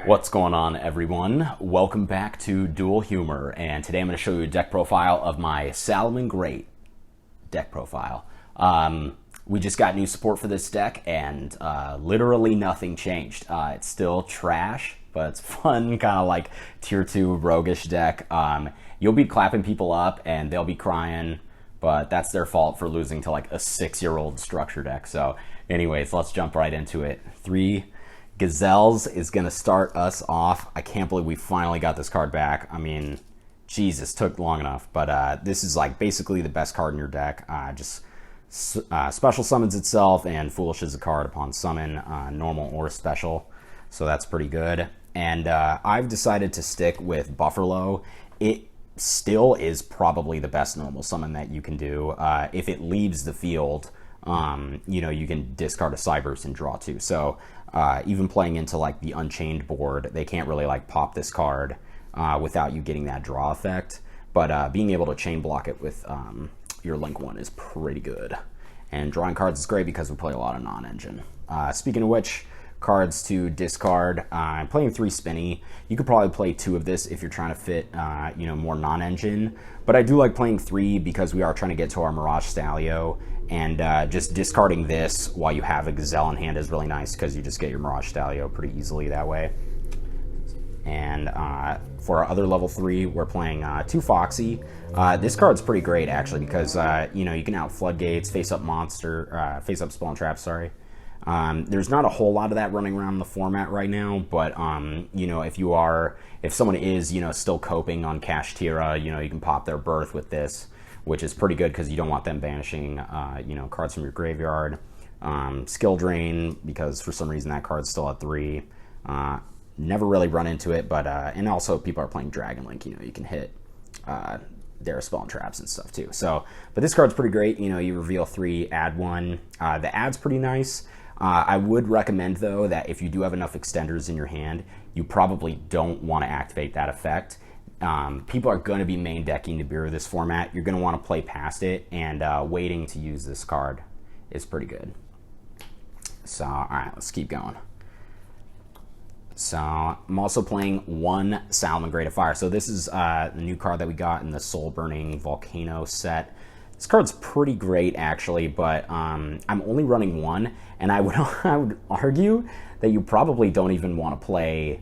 What's going on, everyone? Welcome back to Duel Humor, and today I'm going to show you a deck profile of my Salamangreat deck profile. We just got new support for this deck, and literally nothing changed. It's still trash, but it's fun, kind of like tier 2 roguish deck. You'll be clapping people up, and they'll be crying, but that's their fault for losing to like a 6-year-old structure deck. So anyways, let's jump right into it. 3 Gazelles is going to start us off. I can't believe we finally got this card back. I mean, Jesus, took long enough. But this is like basically the best card in your deck. Just special summons itself and foolishes a card upon summon, normal or special. So that's pretty good. And I've decided to stick with Bufferlo. It still is probably the best normal summon that you can do. If it leaves the field, you know, you can discard a Cyberse and draw 2. So even playing into like the Unchained board, they can't really like pop this card without you getting that draw effect. But being able to chain block it with your Link 1 is pretty good. And drawing cards is great because we play a lot of non-engine. Speaking of which, cards to discard. I'm playing 3 Spinny. You could probably play 2 of this if you're trying to fit, you know, more non-engine. But I do like playing 3 because we are trying to get to our Mirage Stalio. And just discarding this while you have a Gazelle in hand is really nice because you just get your Mirage Stalio pretty easily that way. And for our other level 3, we're playing 2 Foxy. This card's pretty great actually because you know, you can out Floodgates, face up monster, face up Spawn Trap, sorry. There's not a whole lot of that running around the format right now, but you know, if someone is, you know, still coping on Kashtira, you know, you can pop their Birth with this, which is pretty good because you don't want them banishing, you know, cards from your graveyard. Skill Drain, because for some reason that card's still at 3. Never really run into it, but and also people are playing Dragon Link, you know, you can hit their Spawn Traps and stuff too. So, but this card's pretty great. You know, you reveal 3, add 1. The ad's pretty nice. I would recommend though that if you do have enough extenders in your hand, you probably don't want to activate that effect. People are going to be main decking Nibiru this format. You're going to want to play past it, and waiting to use this card is pretty good. So, alright, let's keep going. So, I'm also playing 1 Salamangreat of Fire. So this is the new card that we got in the Soul Burning Volcano set. This card's pretty great actually, but I'm only running 1, and I would argue that you probably don't even want to play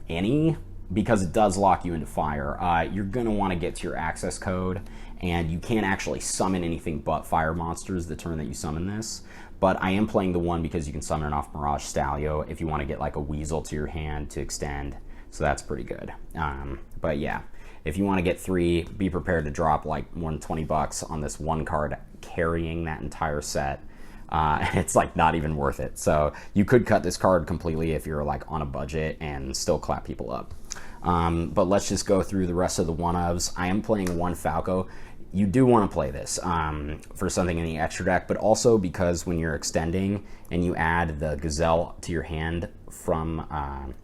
any, because it does lock you into fire. You're going to want to get to your access code, and you can't actually summon anything but fire monsters the turn that you summon this. But I am playing the 1 because you can summon it off Mirage Stalio if you want to get like a Weasel to your hand to extend. So that's pretty good. But yeah, if you want to get 3, be prepared to drop like more than 20 bucks on this 1 card carrying that entire set. It's like not even worth it. So you could cut this card completely if you're like on a budget and still clap people up. But let's just go through the rest of the 1-ofs. I am playing 1 Falco. You do want to play this for something in the extra deck, but also because when you're extending and you add the Gazelle to your hand from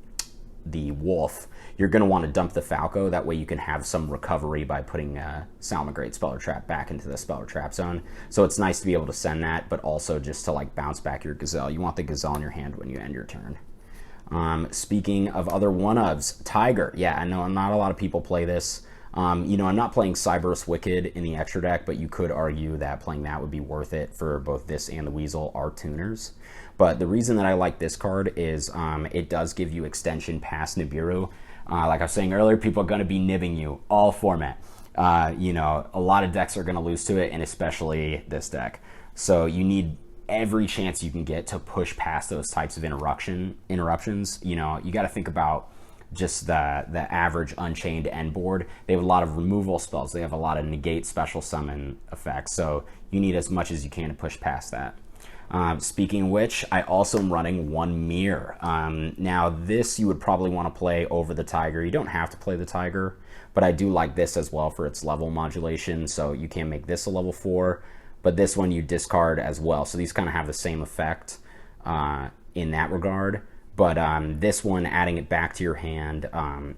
the Wolf, you're going to want to dump the Falco. That way you can have some recovery by putting Salamangreat Speller Trap back into the Speller Trap zone. So it's nice to be able to send that, but also just to like bounce back your Gazelle. You want the Gazelle in your hand when you end your turn. Speaking of other 1-ofs, Tiger. Yeah, I know not a lot of people play this. You know, I'm not playing Cyberse Wicked in the extra deck, but you could argue that playing that would be worth it for both this and the Weasel are tuners. But the reason that I like this card is it does give you extension past Nibiru. Like I was saying earlier, people are going to be nibbing you all format. You know, a lot of decks are going to lose to it, and especially this deck. So you need every chance you can get to push past those types of interruptions. You know, you got to think about just the average Unchained end board. They have a lot of removal spells. They have a lot of negate special summon effects. So you need as much as you can to push past that. Speaking of which, I also am running 1 Mirror. Now this you would probably want to play over the Tiger. You don't have to play the Tiger, but I do like this as well for its level modulation. So you can make this a level 4, but this one you discard as well. So these kind of have the same effect in that regard. But this one, adding it back to your hand,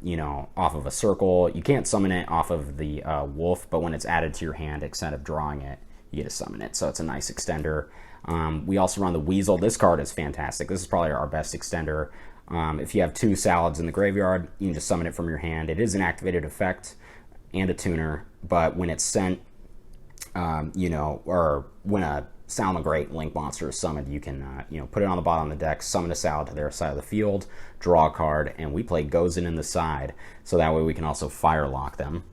you know, off of a circle. You can't summon it off of the Wolf, but when it's added to your hand, instead of drawing it, you get to summon it. So it's a nice extender. We also run the Weasel. This card is fantastic. This is probably our best extender. If you have 2 salads in the graveyard, you can just summon it from your hand. It is an activated effect and a tuner, but when it's sent, or when a Salamangreat Link monster is summoned, you can, put it on the bottom of the deck, summon a salad to their side of the field, draw a card, and we play Goes in the side, so that way we can also fire lock them.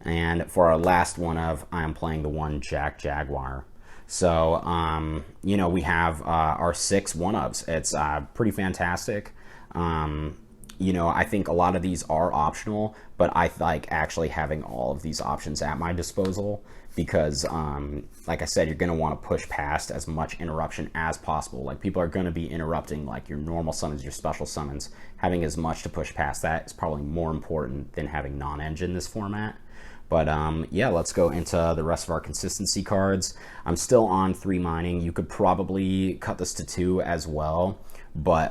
And for our last one of, I'm playing the 1 Jack Jaguar. So, we have our 6 1-ofs. It's pretty fantastic. I think a lot of these are optional, but I like actually having all of these options at my disposal because, like I said, you're going to want to push past as much interruption as possible. Like, people are going to be interrupting, like, your normal summons, your special summons. Having as much to push past that is probably more important than having non-Eng in this format. But yeah, let's go into the rest of our consistency cards. I'm still on 3 mining. You could probably cut this to 2 as well. But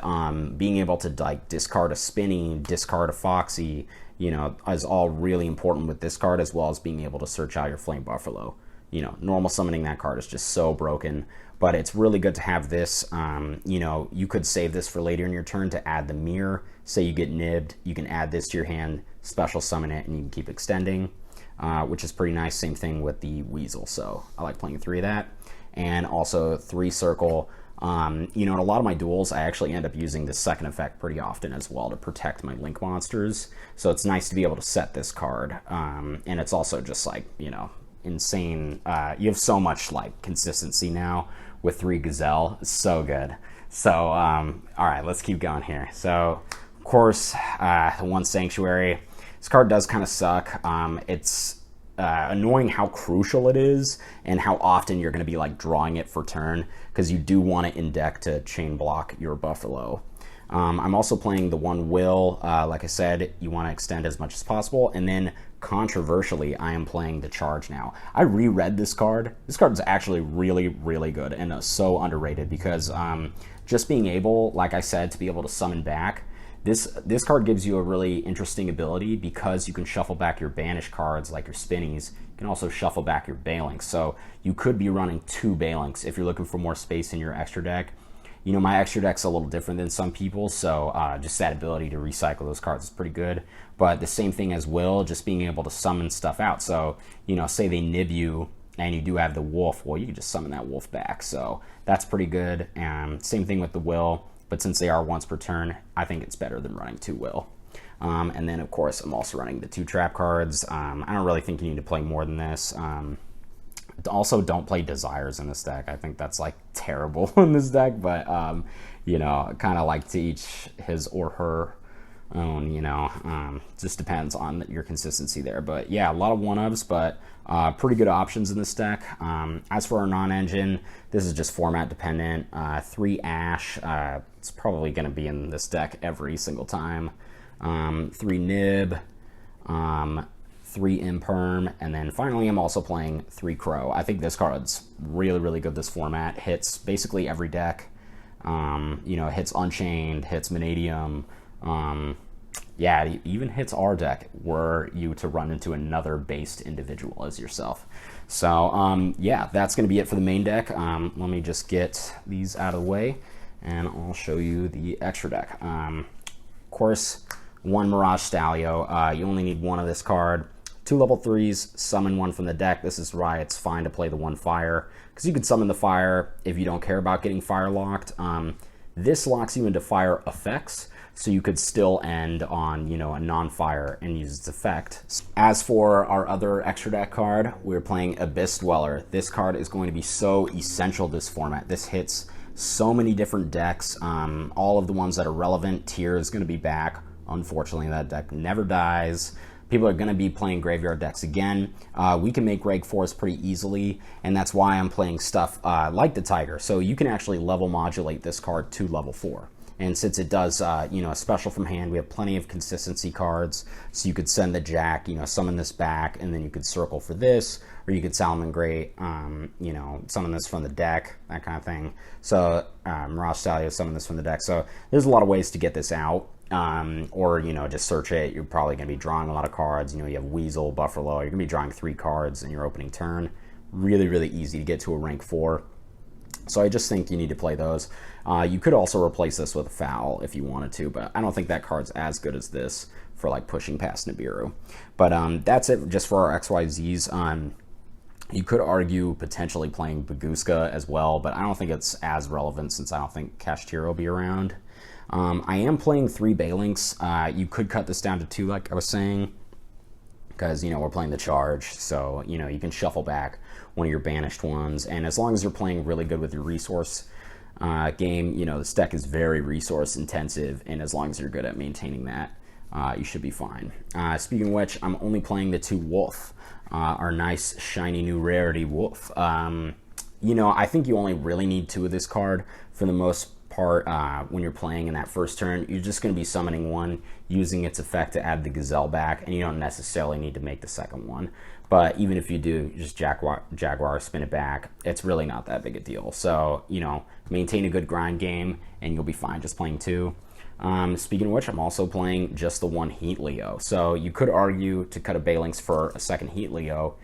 being able to like discard a Spinny, discard a Foxy, is all really important with this card, as well as being able to search out your Flame Buffalo. Normal summoning that card is just so broken. But it's really good to have this. You could save this for later in your turn to add the Mirror. Say you get nibbed, you can add this to your hand, special summon it, and you can keep extending. Which is pretty nice. Same thing with the Weasel, so I like playing 3 of that. And also 3 Circle. In a lot of my duels, I actually end up using the second effect pretty often as well to protect my Link monsters. So it's nice to be able to set this card. And it's also just like, insane. You have so much like consistency now with 3 Gazelle. It's so good. So, all right, let's keep going here. So, of course, the 1 Sanctuary. This card does kind of suck. It's annoying how crucial it is and how often you're going to be like drawing it for turn, because you do want it in deck to chain block your Buffalo. I'm also playing the 1 Will. Like I said, you want to extend as much as possible. And then controversially, I am playing the Charge now. I reread this card. This card is actually really, really good and so underrated because just being able, like I said, to be able to summon back. This card gives you a really interesting ability because you can shuffle back your banish cards like your Spinnies. You can also shuffle back your Balinks. So you could be running 2 Balinks if you're looking for more space in your extra deck. My extra deck's a little different than some people, so just that ability to recycle those cards is pretty good. But the same thing as Will, just being able to summon stuff out. So, say they nib you and you do have the Wolf, well, you can just summon that Wolf back. So that's pretty good. Same thing with the Will. But since they are once per turn, I think it's better than running 2 Will. And then, of course, I'm also running the 2 Trap cards. I don't really think you need to play more than this. Also, don't play Desires in this deck. I think that's, like, terrible in this deck. But, kind of like to each his or her own, just depends on your consistency there. But, yeah, a lot of 1-ofs, but pretty good options in this deck. As for our non-engine, this is just format dependent. 3 Ash, it's probably going to be in this deck every single time. 3 Nib, 3 Imperm, and then finally I'm also playing 3 Crow. I think this card's really, really good this format. Hits basically every deck. It hits Unchained, hits Vanadium. Yeah, it even hits our deck were you to run into another based individual as yourself. So, yeah, that's going to be it for the main deck. Let me just get these out of the way, and I'll show you the extra deck. Of course, 1 Mirage Stalio. You only need 1 of this card. 2 level 3s, summon 1 from the deck. This is why it's fine to play the 1 Fire, because you can summon the Fire if you don't care about getting Fire locked. This locks you into Fire effects, so you could still end on, a non-fire and use its effect. As for our other extra deck card, we're playing Abyss Dweller. This card is going to be so essential this format. This hits so many different decks. All of the ones that are relevant. Tyr is going to be back. Unfortunately, that deck never dies. People are going to be playing graveyard decks again. We can make Reg Force pretty easily, and that's why I'm playing stuff like the Tiger. So you can actually level modulate this card to level 4. And since it does, a special from hand, we have plenty of consistency cards. So you could send the Jack, summon this back, and then you could circle for this, or you could Salamangreat, summon this from the deck, that kind of thing. So Mirage Stalio, summon this from the deck. So there's a lot of ways to get this out. Or, just search it. You're probably going to be drawing a lot of cards. You have Weasel, Buffalo. You're going to be drawing 3 cards in your opening turn. Really, really easy to get to a rank 4. So I just think you need to play those. You could also replace this with a Foul if you wanted to, but I don't think that card's as good as this for like pushing past Nibiru. But that's it just for our XYZs. You could argue potentially playing Baguska as well, but I don't think it's as relevant since I don't think Kashtira will be around. I am playing 3 Balinks. You could cut this down to 2 like I was saying, because, you know, we're playing the charge, so, you know, you can shuffle back one of your banished ones, and as long as you're playing really good with your resource game, you know, this deck is very resource intensive, and as long as you're good at maintaining that, you should be fine. Speaking of which, I'm only playing the 2 Wolf, our nice shiny new rarity Wolf. You know, I think you only really need 2 of this card for the most part. When you're playing in that first turn, you're just going to be summoning one, using its effect to add the Gazelle back, and you don't necessarily need to make the second one. But even if you do, just Jaguar, spin it back. It's really not that big a deal. So, you know, maintain a good grind game, and you'll be fine just playing 2. Speaking of which, I'm also playing just the 1 Heat Leo. So you could argue to cut a Balinks for a second Heat Leo.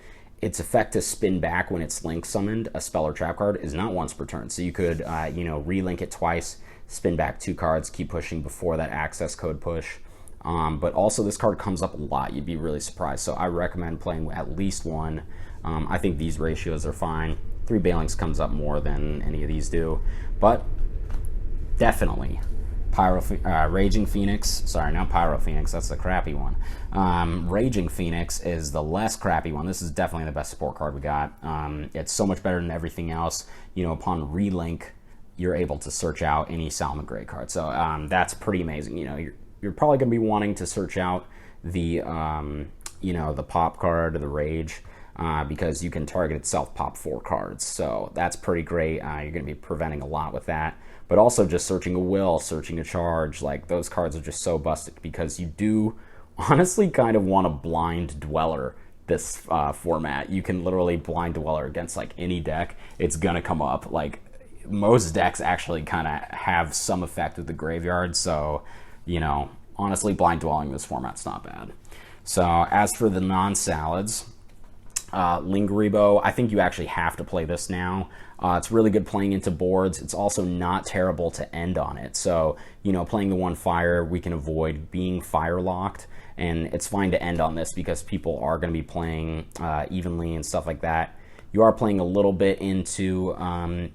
Its effect to spin back when it's link summoned, a spell or trap card, is not once per turn. So you could, you know, relink it twice, spin back 2 cards, keep pushing before that access code push. But also this card comes up a lot. You'd be really surprised. So I recommend playing at least 1. I think these ratios are fine. 3 Balinks comes up more than any of these do. But definitely Raging Phoenix, sorry, not Pyro Phoenix, that's the crappy one. Raging Phoenix is the less crappy one. This is definitely the best support card we got. It's so much better than everything else. You know, upon relink, you're able to search out any Salamangreat card. So that's pretty amazing. You know, you're probably going to be wanting to search out the, you know, the pop card or the Rage, because you can target itself pop 4 cards. So that's pretty great. You're going to be preventing a lot with that. But also just searching a Will, searching a Charge, like those cards are just so busted, because you do honestly kind of want a blind Dweller this format. You can literally blind Dweller against like any deck. It's going to come up. Like most decks actually kind of have some effect with the graveyard. So, you know, honestly, blind dwelling this format's not bad. So as for the non-salads, Lingaribo, I think you actually have to play this now. It's really good playing into boards. It's also not terrible to end on it. So, you know, playing the 1 fire, we can avoid being fire locked, and it's fine to end on this because people are going to be playing evenly and stuff like that. You are playing a little bit into,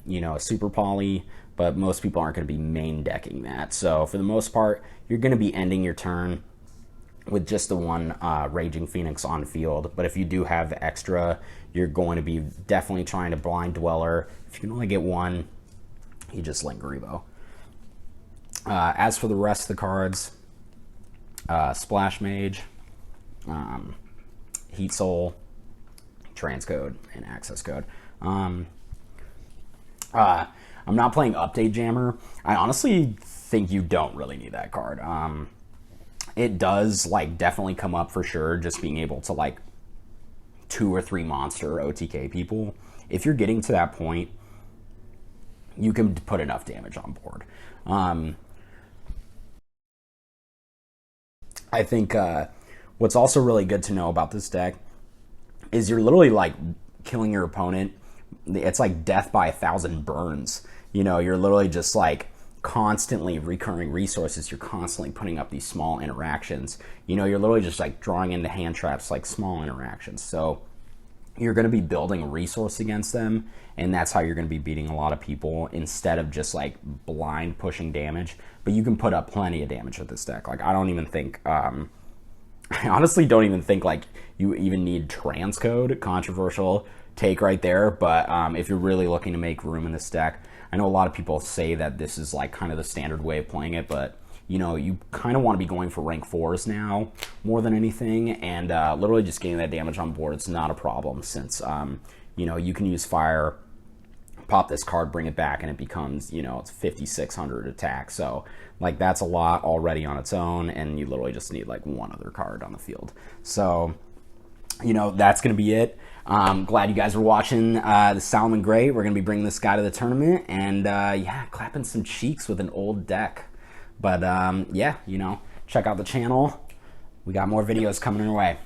you know, Super Poly, but most people aren't going to be main decking that. So for the most part, you're going to be ending your turn with just the 1 Raging Phoenix on field. But if you do have the extra, you're going to be definitely trying to blind Dweller. If you can only get 1, you just Lingaribo. As for the rest of the cards, Splash Mage, Heat Soul, Transcode, and Access Code. I'm not playing Update Jammer. I honestly think you don't really need that card. It does like definitely come up for sure, just being able to like 2 or 3 monster OTK people. If you're getting to that point, you can put enough damage on board. I think what's also really good to know about this deck is you're literally like killing your opponent. It's like death by 1,000 burns. You know, you're literally just like constantly recurring resources. You're constantly putting up these small interactions. You know, you're literally just like drawing into hand traps, like small interactions. So you're going to be building a resource against them, and that's how you're going to be beating a lot of people instead of just like blind pushing damage. But you can put up plenty of damage with this deck. Like I don't even think I honestly don't even think like you even need transcode. Controversial take right there, but if you're really looking to make room in this deck, I know a lot of people say that this is like kind of the standard way of playing it, but you know, you kind of want to be going for rank 4s now more than anything, and literally just getting that damage on board is not a problem, since you know, you can use fire, pop this card, bring it back, and it becomes, you know, it's 5,600 attack. So like that's a lot already on its own, and you literally just need like 1 other card on the field. So, you know, that's going to be it. Glad you guys were watching the Salamangreat. We're going to be bringing this guy to the tournament, and yeah, clapping some cheeks with an old deck. But yeah, you know, check out the channel. We got more videos coming our way.